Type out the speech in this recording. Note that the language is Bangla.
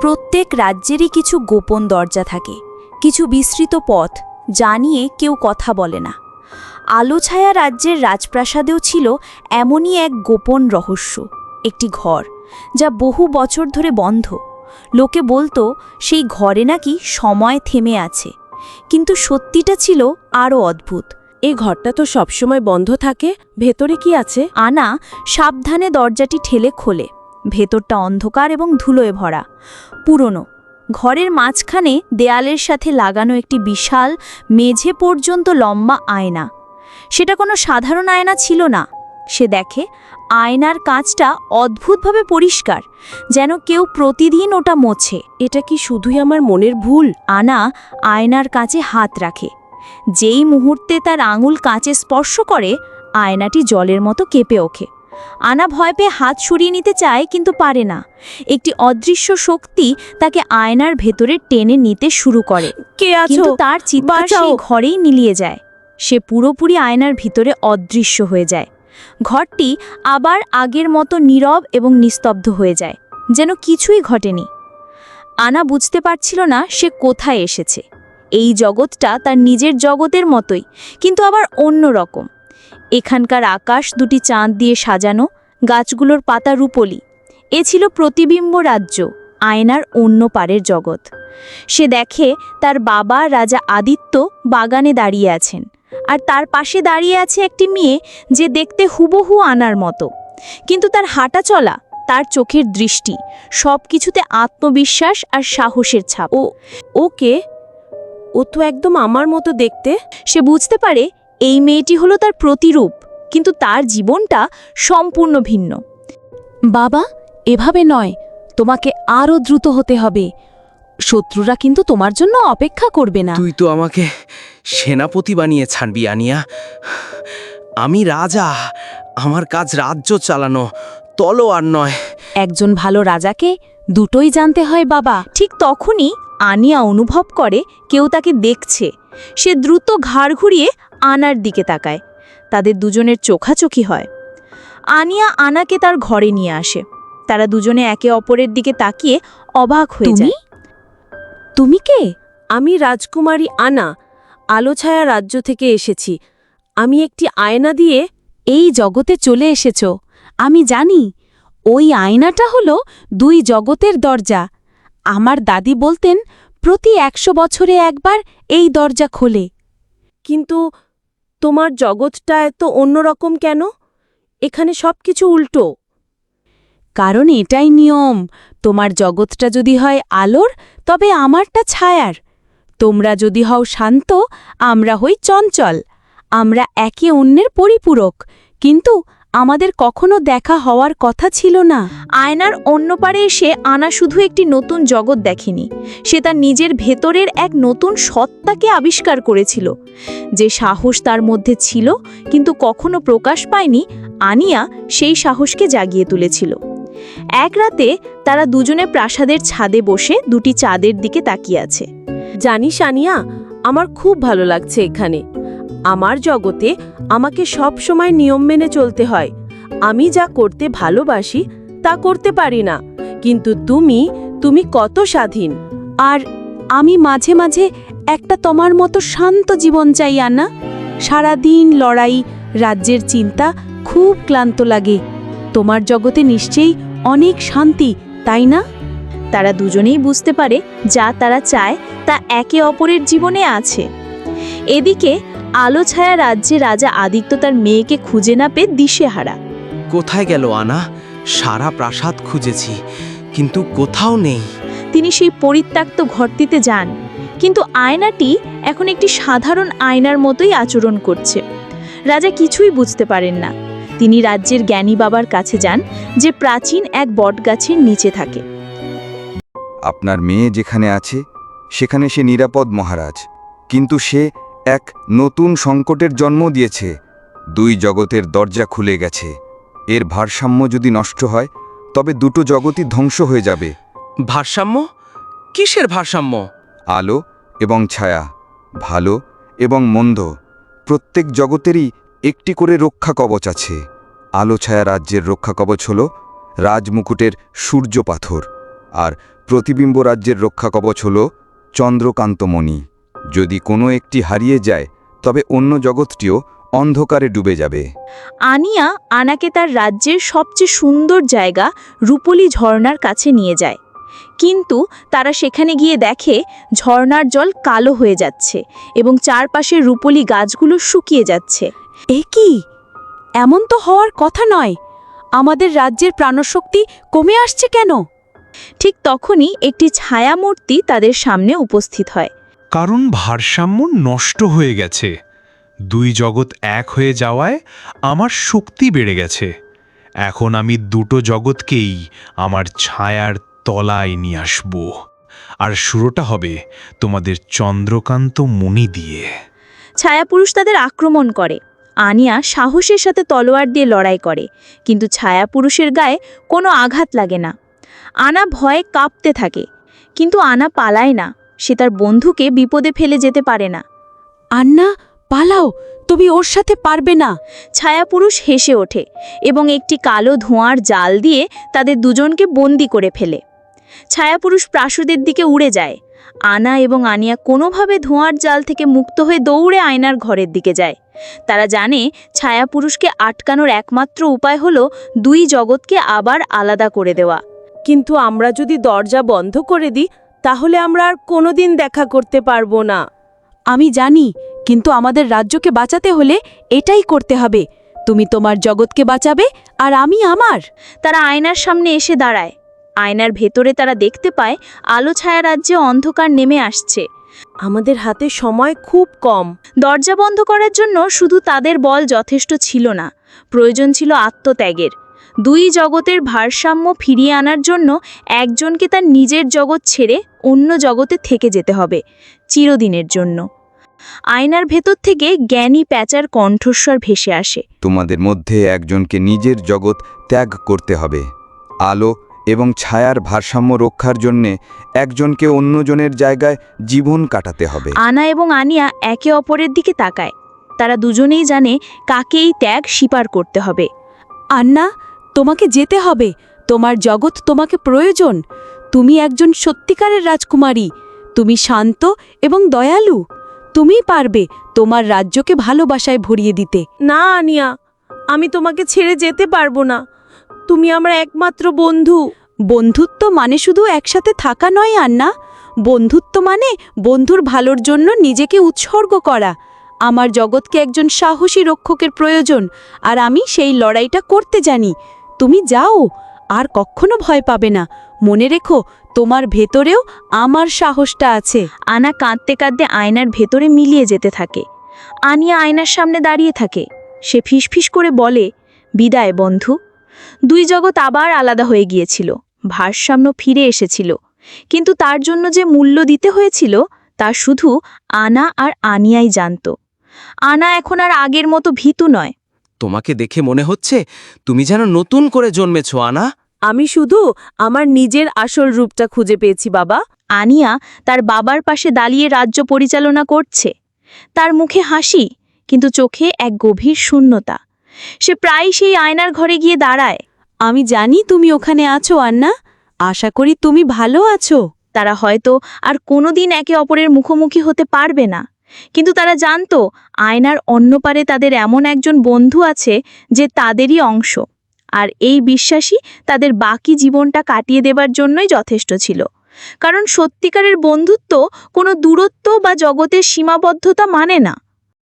প্রত্যেক রাজ্যেরই কিছু গোপন দরজা থাকে, কিছু বিস্তৃত পথ যা নিয়ে কেউ কথা বলে না। আলোছায়া রাজ্যের রাজপ্রাসাদেও ছিল এমনই এক গোপন রহস্য, একটি ঘর যা বহু বছর ধরে বন্ধ। লোকে বলতো সেই ঘরে নাকি সময় থেমে আছে, কিন্তু সত্যিটা ছিল আরও অদ্ভুত। এই ঘরটা তো সবসময় বন্ধ থাকে, ভেতরে কি আছে? আনা সাবধানে দরজাটি ঠেলে খোলে। ভেতরটা অন্ধকার এবং ধুলোয় ভরা, পুরনো। ঘরের মাঝখানে দেয়ালের সাথে লাগানো একটি বিশাল মেঝে পর্যন্ত লম্বা আয়না। সেটা কোনো সাধারণ আয়না ছিল না। সে দেখে আয়নার কাঁচটা অদ্ভুতভাবে পরিষ্কার, যেন কেউ প্রতিদিন ওটা মোছে। এটা কি শুধুই আমার মনের ভুল? আনা আয়নার কাছে হাত রাখে। যেই মুহূর্তে তার আঙুল কাঁচে স্পর্শ করে, আয়নাটি জলের মতো কেঁপে ওঠে। আনা ভয় পেয়ে হাত সরিয়ে নিতে চায়, কিন্তু পারে না। একটি অদৃশ্য শক্তি তাকে আয়নার ভেতরে টেনে নিতে শুরু করে। কে আছো? কিন্তু তার চিৎকার সেই ঘরেই মিলিয়ে যায়। সে পুরোপুরি আয়নার ভিতরে অদৃশ্য হয়ে যায়। ঘরটি আবার আগের মতো নীরব এবং নিস্তব্ধ হয়ে যায়, যেন কিছুই ঘটেনি। আনা বুঝতে পারছিল না সে কোথায় এসেছে। এই জগৎটা তার নিজের জগতের মতোই, কিন্তু আবার অন্য রকম। এখানকার আকাশ দুটি চাঁদ দিয়ে সাজানো, গাছগুলোর পাতা রূপলি। এ ছিল প্রতিবিম্ব রাজ্য, আয়নার অন্য পারের জগৎ। সে দেখে তার বাবা রাজা আদিত্য বাগানে দাঁড়িয়ে আছেন, আর তার পাশে দাঁড়িয়ে আছে একটি মেয়ে যে দেখতে হুবহু আনার মতো। কিন্তু তার হাঁটা চলা, তার চোখের দৃষ্টি, সব কিছুতে আত্মবিশ্বাস আর সাহসের ছাপ। ওকে, ও তো একদম আমার মতো দেখতে। সে বুঝতে পারে এই মেয়েটি হলো তার প্রতিরূপ, কিন্তু তার জীবনটা সম্পূর্ণ ভিন্ন। বাবা, এভাবে নয়, তোমাকে আরও দ্রুত হতে হবে। শত্রুরা কিন্তু তোমার জন্য অপেক্ষা করবে না। তুই তো আমাকে সেনাপতি বানিয়ে ছাড়বি আনিয়া। আমি রাজা, আমার কাজ রাজ্য চালানো, তলোয়ার নয়। একজন ভালো রাজাকে দুটোই জানতে হয় বাবা। ঠিক তখনই আনিয়া অনুভব করে কেউ তাকে দেখছে। সে দ্রুত ঘাড় ঘুরিয়ে আনার দিকে তাকায়। তাদের দুজনের চোখাচোখি হয়। আনিয়া আনাকে তার ঘরে নিয়ে আসে। তারা দুজনে একে অপরের দিকে তাকিয়ে অবাক হয়ে যায়। তুমি কে? আমি রাজকুমারী আনা, আলোছায়া রাজ্য থেকে এসেছি। আমি একটি আয়না দিয়ে এই জগতে চলে এসেছ। আমি জানি, ওই আয়নাটা হলো দুই জগতের দরজা। আমার দাদি বলতেন প্রতি 100 বছরে একবার এই দরজা খোলে। কিন্তু তোমার জগৎটা এত অন্যরকম কেন? এখানে সবকিছু উল্টো। কারণ এটাই নিয়ম। তোমার জগৎটা যদি হয় আলোর, তবে আমারটা ছায়ার। তোমরা যদি হও শান্ত, আমরা হই চঞ্চল। আমরা একে অন্যের পরিপূরক, কিন্তু আমাদের কখনো দেখা হওয়ার কথা ছিল না। আয়নার অন্য পারে এসে আনা শুধু একটি নতুন জগৎ দেখেনি, সে তার নিজের ভেতরের এক নতুন সত্তাকে আবিষ্কার করেছিল। যে সাহস তার মধ্যে ছিল কিন্তু কখনো প্রকাশ পায়নি, আনিয়া সেই সাহসকে জাগিয়ে তুলেছিল। এক রাতে তারা দুজনে প্রাসাদের ছাদে বসে দুটি চাঁদের দিকে তাকিয়ে আছে। জানিস আনিয়া, আমার খুব ভালো লাগছে এখানে। আমার জগতে আমাকে সব সময় নিয়ম মেনে চলতে হয়। আমি যা করতে ভালোবাসি তা করতে পারি না, কিন্তু তুমি কত স্বাধীন। আর আমি মাঝে মাঝে একটা তোমার মতো শান্ত জীবন চাই আনা। সারাদিন লড়াই, রাজ্যের চিন্তা, খুব ক্লান্ত লাগে। তোমার জগতে নিশ্চয়ই অনেক শান্তি, তাই না? তারা দুজনেই বুঝতে পারে যা তারা চায় তা একে অপরের জীবনে আছে। এদিকে আলোছায়া রাজ্যে রাজা আদিত্য তার মেয়েকে খুঁজে না পেয়ে দিশেহারা। কোথায় গেল আনা? সারা প্রাসাদ খুঁজেছি, কিন্তু কোথাও নেই। তিনি সেই পরিত্যক্ত ঘরটিতে যান, কিন্তু আয়নাটি এখন একটি সাধারণ আয়নার মতোই আচরণ করছে। রাজা কিছুই বুঝতে পারেন না। তিনি রাজ্যের জ্ঞানী বাবার কাছে যান, যে প্রাচীন এক বটগাছের নিচে থাকে। আপনার মেয়ে যেখানে আছে সেখানে সে নিরাপদ মহারাজ, কিন্তু সে এক নতুন সংকটের জন্ম দিয়েছে। দুই জগতের দরজা খুলে গেছে। এর ভারসাম্য যদি নষ্ট হয়, তবে দুটো জগতই ধ্বংস হয়ে যাবে। ভারসাম্য? কিসের ভারসাম্য? আলো এবং ছায়া, ভালো এবং মন্দ, প্রত্যেক জগতেরই একটি করে রক্ষা কবচ আছে। আলো ছায়া রাজ্যের রক্ষা কবচ হল রাজমুকুটের সূর্য পাথর, আর প্রতিবিম্ব রাজ্যের রক্ষা কবচ হল চন্দ্রকান্তমণি। যদি কোনো একটি হারিয়ে যায় তবে অন্য জগৎটিও অন্ধকারে ডুবে যাবে। আনিয়া আনাকে তার রাজ্যের সবচেয়ে সুন্দর জায়গা রূপলি ঝর্ণার কাছে নিয়ে যায়। কিন্তু তারা সেখানে গিয়ে দেখে ঝর্ণার জল কালো হয়ে যাচ্ছে এবং চারপাশের রূপলি গাছগুলো শুকিয়ে যাচ্ছে। এ কি? এমন তো হওয়ার কথা নয়। আমাদের রাজ্যের প্রাণশক্তি কমে আসছে কেন? ঠিক তখনই একটি ছায়ামূর্তি তাদের সামনে উপস্থিত হয়। কারণ ভারসাম্য নষ্ট হয়ে গেছে। দুই জগৎ এক হয়ে যাওয়ায় আমার শক্তি বেড়ে গেছে। এখন আমি দুটো জগৎকেই আমার ছায়ার তলায় নিয়ে আসব। আর শুরুটা হবে তোমাদের চন্দ্রকান্ত মুনি দিয়ে। ছায়াপুরুষ তাদের আক্রমণ করে। আনিয়া সাহসের সাথে তলোয়ার দিয়ে লড়াই করে, কিন্তু ছায়াপুরুষের গায়ে কোনো আঘাত লাগে না। আনা ভয়ে কাঁপতে থাকে, কিন্তু আনা পালায় না। সে তার বন্ধুকে বিপদে ফেলে যেতে পারে না। আন্না, পালাও, তুমি ওর সাথে পারবে না। ছায়াপুরুষ হেসে ওঠে এবং একটি কালো ধোঁয়ার জাল দিয়ে তাদের দুজনকে বন্দি করে ফেলে। ছায়াপুরুষ প্রাসাদের দিকে উড়ে যায়। আনা এবং আনিয়া কোনোভাবে ধোঁয়ার জাল থেকে মুক্ত হয়ে দৌড়ে আয়নার ঘরের দিকে যায়। তারা জানে ছায়াপুরুষকে আটকানোর একমাত্র উপায় হলো দুই জগৎকে আবার আলাদা করে দেওয়া। কিন্তু আমরা যদি দরজা বন্ধ করে দিই তাহলে আমরা আর কোনোদিন দেখা করতে পারবো না। আমি জানি, কিন্তু আমাদের রাজ্যকে বাঁচাতে হলে এটাই করতে হবে। তুমি তোমার জগৎকে বাঁচাবে আর আমি আমার। তারা আয়নার সামনে এসে দাঁড়ায়। আয়নার ভেতরে তারা দেখতে পায় আলো ছায়া রাজ্যে অন্ধকার নেমে আসছে। আমাদের হাতে সময় খুব কম। দরজা বন্ধ করার জন্য শুধু তাদের বল যথেষ্ট ছিল না, প্রয়োজন ছিল আত্মত্যাগের। দুই জগতের ভারসাম্য ফিরিয়ে আনার জন্য একজনকে তার নিজের জগৎ ছেড়ে অন্য জগতে থেকে যেতে হবে, চিরদিনের জন্য। আয়নার ভেতর থেকে জ্ঞানী প্যাঁচার কণ্ঠস্বর ভেসে আসে। তোমাদের মধ্যে একজনকে নিজের জগৎ ত্যাগ করতে হবে। আলো এবং ছায়ার ভারসাম্য রক্ষার জন্যে একজনকে অন্যজনের জায়গায় জীবন কাটাতে হবে। আনা এবং আনিয়া একে অপরের দিকে তাকায়। তারা দুজনেই জানে কাকে এই ত্যাগ স্বীকার করতে হবে। আন্না, তোমাকে যেতে হবে। তোমার জগৎ তোমাকে প্রয়োজন। তুমি একজন সত্যিকারের রাজকুমারী। তুমি শান্ত এবং দয়ালু। তুমিই পারবে তোমার রাজ্যকে ভালোবাসায় ভরিয়ে দিতে। না আনিয়া, আমি তোমাকে ছেড়ে যেতে পারবো না। তুমি আমার একমাত্র বন্ধু। বন্ধুত্ব মানে শুধু একসাথে থাকা নয় আন্না। বন্ধুত্ব মানে বন্ধুর ভালোর জন্য নিজেকে উৎসর্গ করা। আমার জগৎকে একজন সাহসী রক্ষকের প্রয়োজন, আর আমি সেই লড়াইটা করতে জানি। তুমি যাও, আর কখনো ভয় পাবে না। মনে রেখো, তোমার ভেতরেও আমার সাহসটা আছে। আনা কাঁদতে কাঁদতে আয়নার ভেতরে মিলিয়ে যেতে থাকে। আনিয়া আয়নার সামনে দাঁড়িয়ে থাকে। সে ফিসফিস করে বলে, বিদায় বন্ধু। দুই জগৎ আবার আলাদা হয়ে গিয়েছিল, ভারসাম্য ফিরে এসেছিল, কিন্তু তার জন্য যে মূল্য দিতে হয়েছিল তা শুধু আনা আর আনিয়াই জানত। আনা এখন আর আগের মতো ভীতু নয়। তোমাকে দেখে মনে হচ্ছে তুমি যেন নতুন করে জন্মেছ, আনা। আমি শুধু আমার নিজের আসল রূপটা খুঁজে পেয়েছি বাবা। আনিয়া তার বাবার পাশে দাঁড়িয়ে রাজ্য পরিচালনা করছে। তার মুখে হাসি, কিন্তু চোখে এক গভীর শূন্যতা। সে প্রায় সেই আয়নার ঘরে গিয়ে দাঁড়ায়। আমি জানি তুমি ওখানে আছো আন্না। আশা করি তুমি ভালো আছো। তারা হয়তো আর কোনোদিন একে অপরের মুখোমুখি হতে পারবে না, কিন্তু তারা জানত আয়নার অন্য পারে তাদের এমন একজন বন্ধু আছে যে তাদেরই অংশ। আর এই বিশ্বাসই তাদের বাকি জীবনটা কাটিয়ে দেবার জন্যই যথেষ্ট ছিল। কারণ সত্যিকারের বন্ধুত্ব কোনো দূরত্ব বা জগতের সীমাবদ্ধতা মানে না।